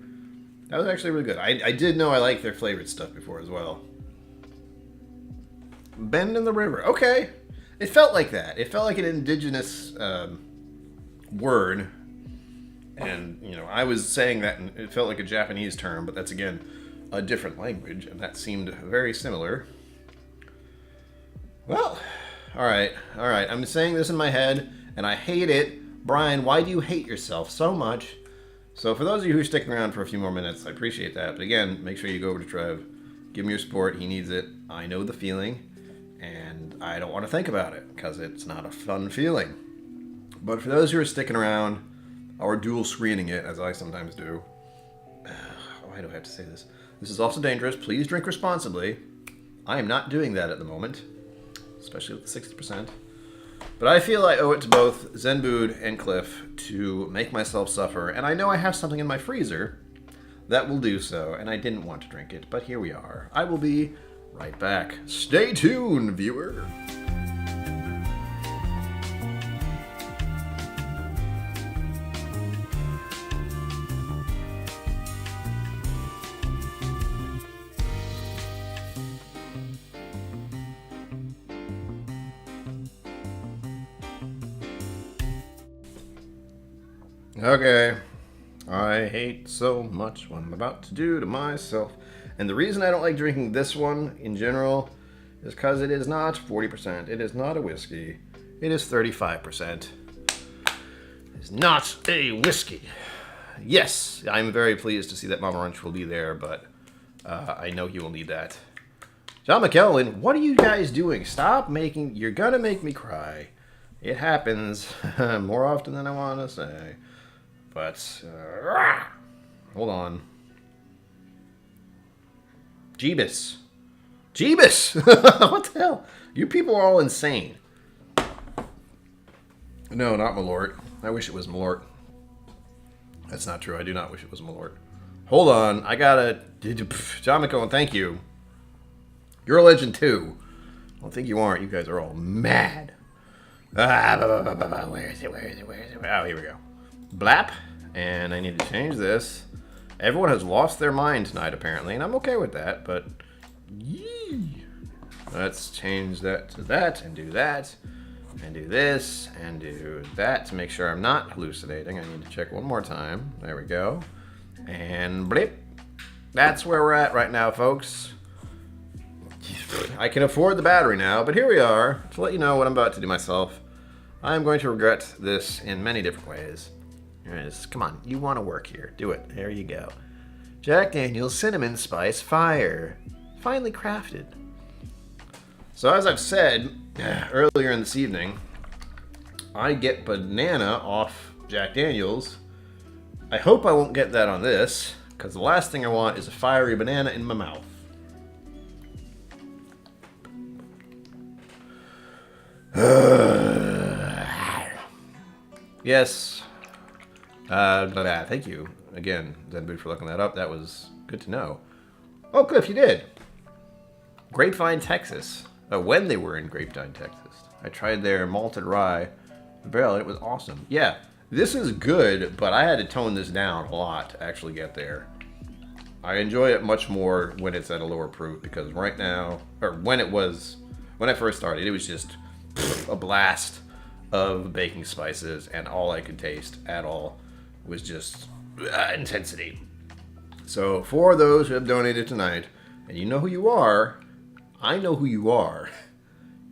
[SPEAKER 1] That was actually really good. I did know I liked their flavored stuff before as well. Bend in the river. Okay. It felt like that. It felt like an indigenous word. And, you know, I was saying that and it felt like a Japanese term, but that's, again, a different language. And that seemed very similar. Well, all right. I'm saying this in my head, and I hate it. Brian, why do you hate yourself so much? So for those of you who are sticking around for a few more minutes, I appreciate that. But again, make sure you go over to Trev. Give him your support. He needs it. I know the feeling. And I don't want to think about it because it's not a fun feeling. But for those who are sticking around or dual screening it, as I sometimes do. Why do I have to say this? This is also dangerous. Please drink responsibly. I am not doing that at the moment, especially with the 60%. But I feel I owe it to both Zenbood and Cliff to make myself suffer, and I know I have something in my freezer that will do so, and I didn't want to drink it, but here we are. I will be right back. Stay tuned, viewer. Okay, I hate so much what I'm about to do to myself. And the reason I don't like drinking this one in general is because it is not 40%. It is not a whiskey. It is 35%. It is not a whiskey. Yes, I'm very pleased to see that Mama Runch will be there, but I know he will need that. John McKellen, what are you guys doing? Stop making... You're gonna make me cry. It happens more often than I want to say. But, hold on. Jeebus. What the hell? You people are all insane. No, not Malort. I wish it was Malort. That's not true. I do not wish it was Malort. Hold on. I gotta... John McCohen, thank you. You're a legend too. I don't think you aren't. You guys are all mad. Where is it? Oh, here we go. Blap. And I need to change this. Everyone has lost their mind tonight, apparently, and I'm okay with that, but... Yee. Let's change that to that, and do that, and do this, and do that to make sure I'm not hallucinating. I need to check one more time. There we go. And blip. That's where we're at right now, folks. I can afford the battery now, but here we are to let you know what I'm about to do myself. I'm going to regret this in many different ways. Come on, you want to work here. Do it. There you go. Jack Daniel's Cinnamon Spice Fire. Finely crafted. So as I've said earlier in this evening, I get banana off Jack Daniel's. I hope I won't get that on this, because the last thing I want is a fiery banana in my mouth. Yes. Thank you again, Zenboot, for looking that up. That was good to know. Oh, Cliff, you did. Grapevine, Texas. When they were in Grapevine, Texas. I tried their malted rye barrel. It was awesome. Yeah, this is good, but I had to tone this down a lot to actually get there. I enjoy it much more when it's at a lower proof because right now, or when I first started, it was just a blast of baking spices, and all I could taste at all was just intensity. So for those who have donated tonight, and you know who you are, I know who you are.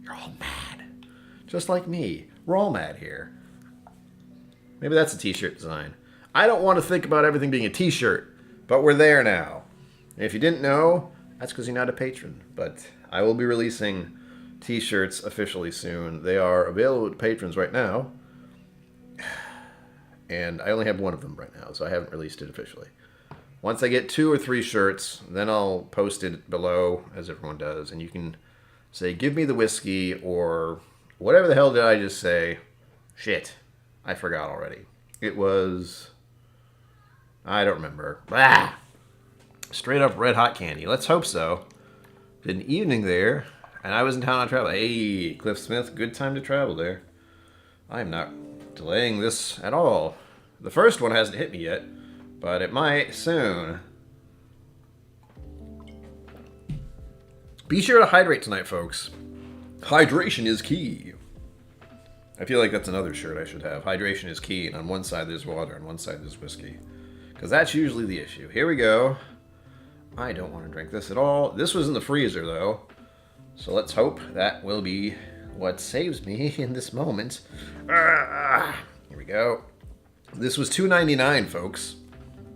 [SPEAKER 1] You're all mad. Just like me. We're all mad here. Maybe that's a t-shirt design. I don't want to think about everything being a t-shirt, but we're there now. And if you didn't know, that's because you're not a patron. But I will be releasing t-shirts officially soon. They are available to patrons right now. And I only have one of them right now, so I haven't released it officially. Once I get 2 or 3 shirts, then I'll post it below, as everyone does. And you can say, give me the whiskey, or whatever the hell did I just say? Shit. I forgot already. It was... I don't remember. Ah! Straight up red hot candy. Let's hope so. Did an evening there, and I was in town on travel. Hey, Cliff Smith, good time to travel there. I am not delaying this at all. The first one hasn't hit me yet, but it might soon. Be sure to hydrate tonight, folks. Hydration is key. I feel like that's another shirt I should have. Hydration is key, and on one side there's water, on one side there's whiskey. Because that's usually the issue. Here we go. I don't want to drink this at all. This was in the freezer, though. So let's hope that will be what saves me in this moment. Here we go. This was $2.99, folks.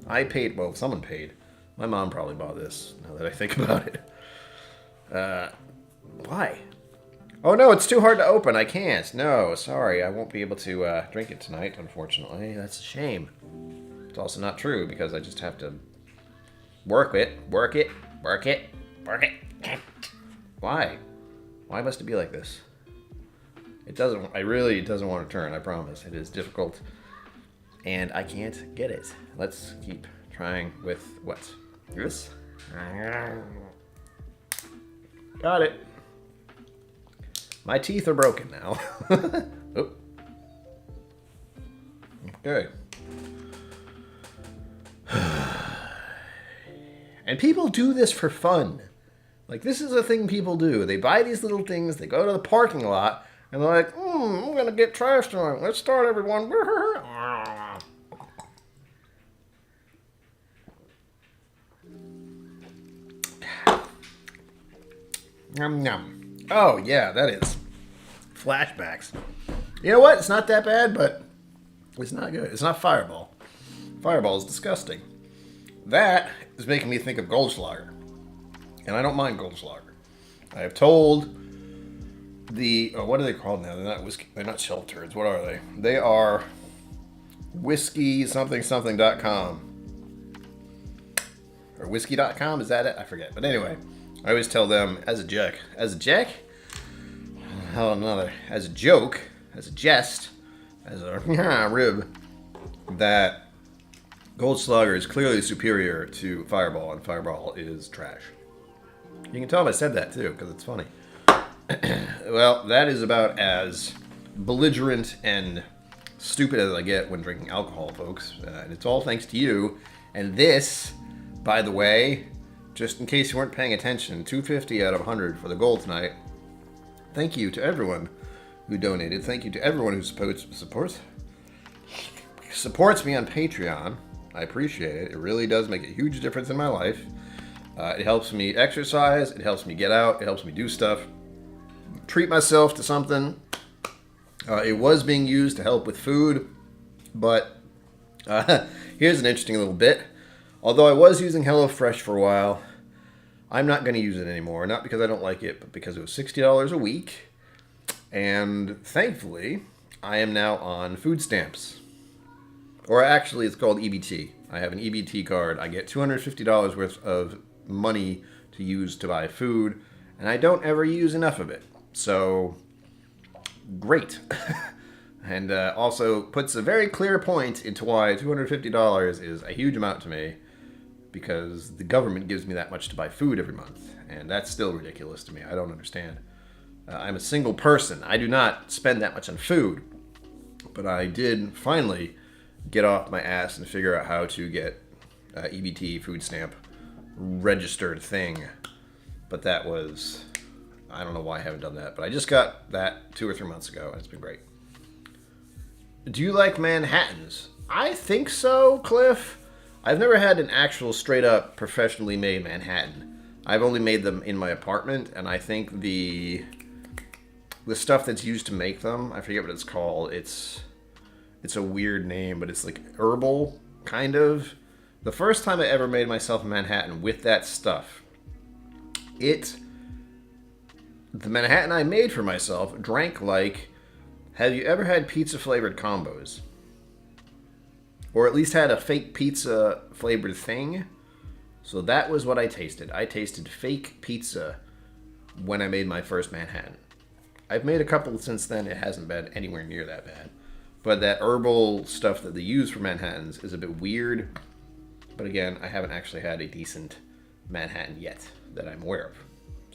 [SPEAKER 1] I paid, well, someone paid. My mom probably bought this, now that I think about it. Why? Oh no, it's too hard to open. I can't. No, sorry. I won't be able to drink it tonight, unfortunately. That's a shame. It's also not true, because I just have to work it. Why? Why must it be like this? It doesn't, it doesn't want to turn, I promise. It is difficult, and I can't get it. Let's keep trying with what? This? Got it. My teeth are broken now. Oop. Okay. And people do this for fun. Like, this is a thing people do. They buy these little things, they go to the parking lot, and they're like, I'm gonna get trashed tonight. Let's start, everyone. Yum, yum. Oh, yeah, that is. Flashbacks. You know what? It's not that bad, but it's not good. It's not Fireball. Fireball is disgusting. That is making me think of Goldschlager. And I don't mind Goldschlager. I have told the... Oh, what are they called now? They're not whiskey. They're not shelters. What are they? They are whiskey something.com. Or whiskey.com? Is that it? I forget. But anyway, I always tell them as a joke. As a joke? Hell, another. As a joke. As a jest. As a rib. That Goldschlager is clearly superior to Fireball, and Fireball is trash. You can tell if I said that too, because it's funny. Well, that is about as belligerent and stupid as I get when drinking alcohol, folks. And it's all thanks to you. And this, by the way, just in case you weren't paying attention, 250 out of 100 for the goal tonight. Thank you to everyone who donated. Thank you to everyone who supports me on Patreon. I appreciate it. It really does make a huge difference in my life. It helps me exercise. It helps me get out. It helps me do stuff. Treat myself to something. It was being used to help with food, but here's an interesting little bit. Although I was using HelloFresh for a while, I'm not going to use it anymore. Not because I don't like it, but because it was $60 a week. And thankfully, I am now on food stamps. Or actually, it's called EBT. I have an EBT card. I get $250 worth of money to use to buy food, and I don't ever use enough of it. So, great. And also puts a very clear point into why $250 is a huge amount to me, because the government gives me that much to buy food every month, and that's still ridiculous to me. I don't understand. I'm a single person. I do not spend that much on food. But I did finally get off my ass and figure out how to get EBT food stamp registered thing. But that was, I don't know why I haven't done that, but I just got that 2 or 3 months ago, and it's been great. Do you like Manhattans? I think so, Cliff. I've never had an actual straight up professionally made Manhattan. I've only made them in my apartment, and I think the stuff that's used to make them, I forget what it's called. It's a weird name, but it's like herbal, kind of. The first time I ever made myself a Manhattan with that stuff, the Manhattan I made for myself drank like, have you ever had pizza flavored combos? Or at least had a fake pizza flavored thing? So that was what I tasted. I tasted fake pizza when I made my first Manhattan. I've made a couple since then. It hasn't been anywhere near that bad. But that herbal stuff that they use for Manhattans is a bit weird. But again, I haven't actually had a decent Manhattan yet that I'm aware of.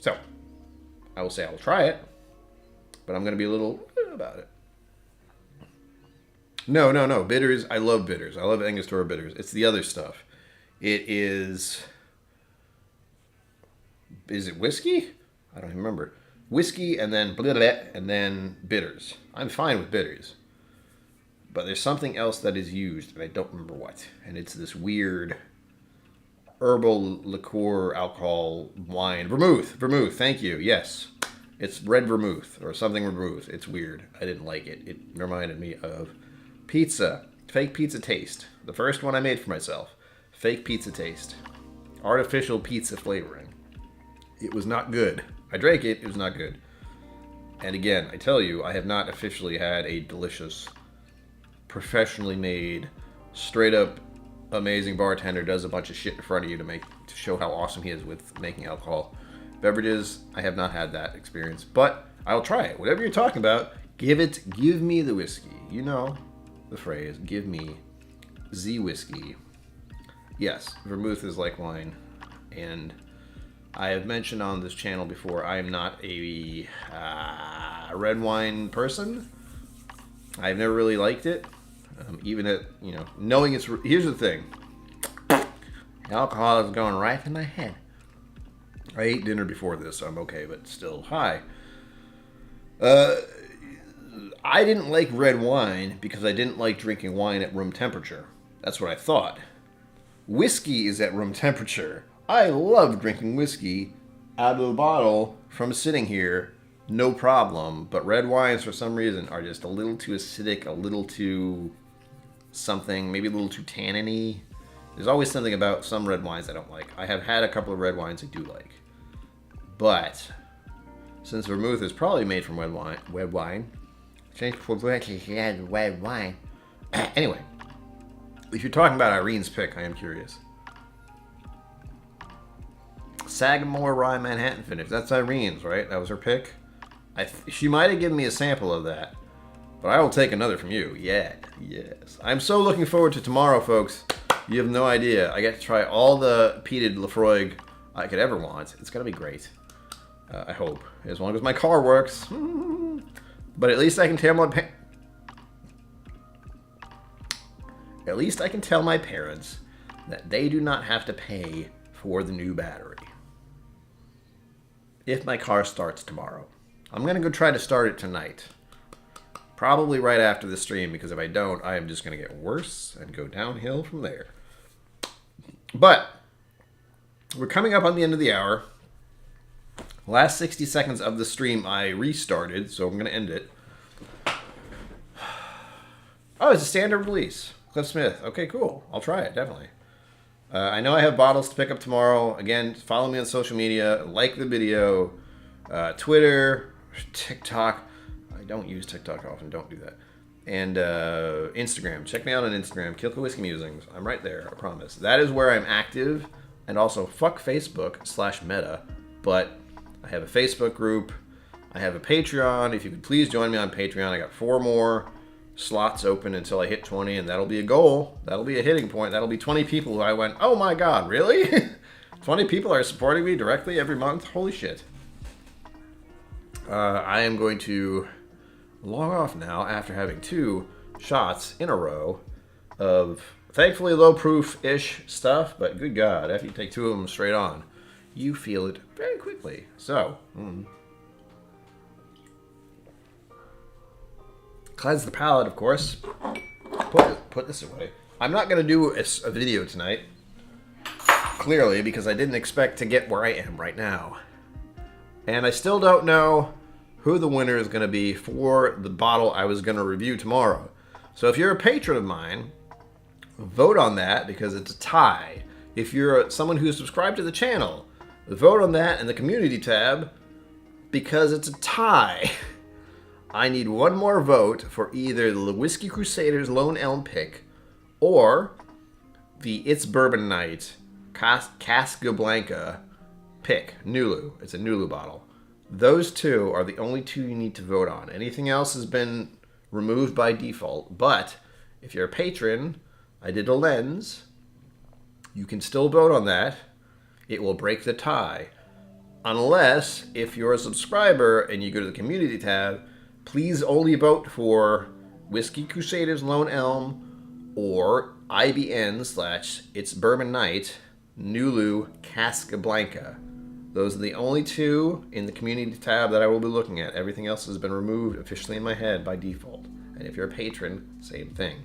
[SPEAKER 1] So, I will say I will try it. But I'm going to be a little about it. No. Bitters. I love bitters. I love Angostura bitters. It's the other stuff. It is... Is it whiskey? I don't even remember. Whiskey and then blah, blah, and then bitters. I'm fine with bitters. But there's something else that is used, and I don't remember what. And it's this weird herbal liqueur, alcohol, wine. Vermouth, thank you. Yes. It's red vermouth or something vermouth. It's weird. I didn't like it. It reminded me of pizza. Fake pizza taste. The first one I made for myself. Fake pizza taste. Artificial pizza flavoring. It was not good. I drank it. It was not good. And again, I tell you, I have not officially had a delicious, professionally made, straight up amazing bartender does a bunch of shit in front of you to show how awesome he is with making alcohol beverages. I have not had that experience, but I'll try it. Whatever you're talking about, give me the whiskey. You know the phrase, give me the whiskey. Yes, vermouth is like wine, and I have mentioned on this channel before, I am not a red wine person. I've never really liked it. Even at, knowing it's... Here's the thing. Alcohol is going right in my head. I ate dinner before this, so I'm okay, but still. Hi. I didn't like red wine because I didn't like drinking wine at room temperature. That's what I thought. Whiskey is at room temperature. I love drinking whiskey out of the bottle from sitting here, no problem. But red wines, for some reason, are just a little too acidic, a little too something, maybe a little too tanniny. There's always something about some red wines I don't like. I have had a couple of red wines I do like. But since vermouth is probably made from red wine. Anyway, if you're talking about Irene's pick, I am curious. Sagamore Rye Manhattan finish. That's Irene's, right? That was her pick. She might have given me a sample of that, but I will take another from you. Yeah, yes. I'm so looking forward to tomorrow, folks. You have no idea. I get to try all the peated Lafroig I could ever want. It's gonna be great. I hope, as long as my car works. But at least I can tell my parents that they do not have to pay for the new battery. If my car starts tomorrow. I'm going to go try to start it tonight. Probably right after the stream, because if I don't, I am just going to get worse and go downhill from there. But we're coming up on the end of the hour. Last 60 seconds of the stream I restarted, so I'm going to end it. Oh, it's a standard release. Cliff Smith. Okay, cool. I'll try it, definitely. I know I have bottles to pick up tomorrow. Again, follow me on social media. Like the video. Twitter, TikTok. I don't use TikTok often. Don't do that. And Instagram. Check me out on Instagram. KillCo Whiskey Musings. I'm right there. I promise. That is where I'm active. And also, fuck Facebook/Meta. But I have a Facebook group. I have a Patreon. If you could please join me on Patreon. I got 4 more slots open until I hit 20, and that'll be a goal. That'll be a hitting point. That'll be 20 people who I went, oh my god, really? 20 people are supporting me directly every month? Holy shit. I am going to log off now after having 2 shots in a row of thankfully low proof-ish stuff, but good God, after you take 2 of them straight on, you feel it very quickly. So, cleanse the palate, of course. Put this away. I'm not going to do a video tonight, clearly, because I didn't expect to get where I am right now. And I still don't know who the winner is going to be for the bottle I was going to review tomorrow. So if you're a patron of mine, vote on that because it's a tie. If you're someone who's subscribed to the channel, vote on that in the community tab because it's a tie. I need one more vote for either the Whiskey Crusaders Lone Elm pick or the It's Bourbon Night Casablanca pick. Nulu. It's a Nulu bottle. Those 2 are the only 2 you need to vote on. Anything else has been removed by default. But if you're a patron, I did a lens. You can still vote on that. It will break the tie. Unless, if you're a subscriber and you go to the community tab, please only vote for Whiskey Crusaders Lone Elm or IBN/It's Bourbon Night Nulu Casablanca. Those are the only 2 in the community tab that I will be looking at. Everything else has been removed officially in my head by default. And if you're a patron, same thing.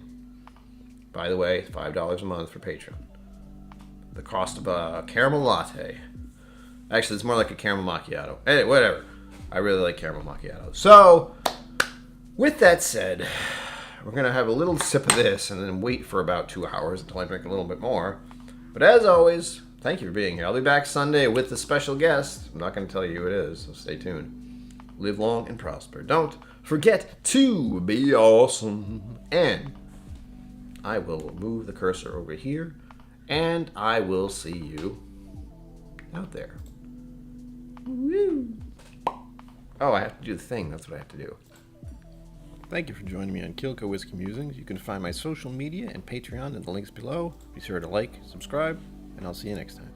[SPEAKER 1] By the way, it's $5 a month for Patreon. The cost of a caramel latte. Actually, it's more like a caramel macchiato. Anyway, whatever. I really like caramel macchiato. So, with that said, we're going to have a little sip of this and then wait for about 2 hours until I drink a little bit more. But as always, thank you for being here. I'll be back Sunday with a special guest. I'm not going to tell you who it is, so stay tuned. Live long and prosper. Don't forget to be awesome. And I will move the cursor over here, and I will see you out there. Woo. Oh, I have to do the thing. That's what I have to do. Thank you for joining me on KillCo Whiskey Musings. You can find my social media and Patreon in the links below. Be sure to like, subscribe, and I'll see you next time.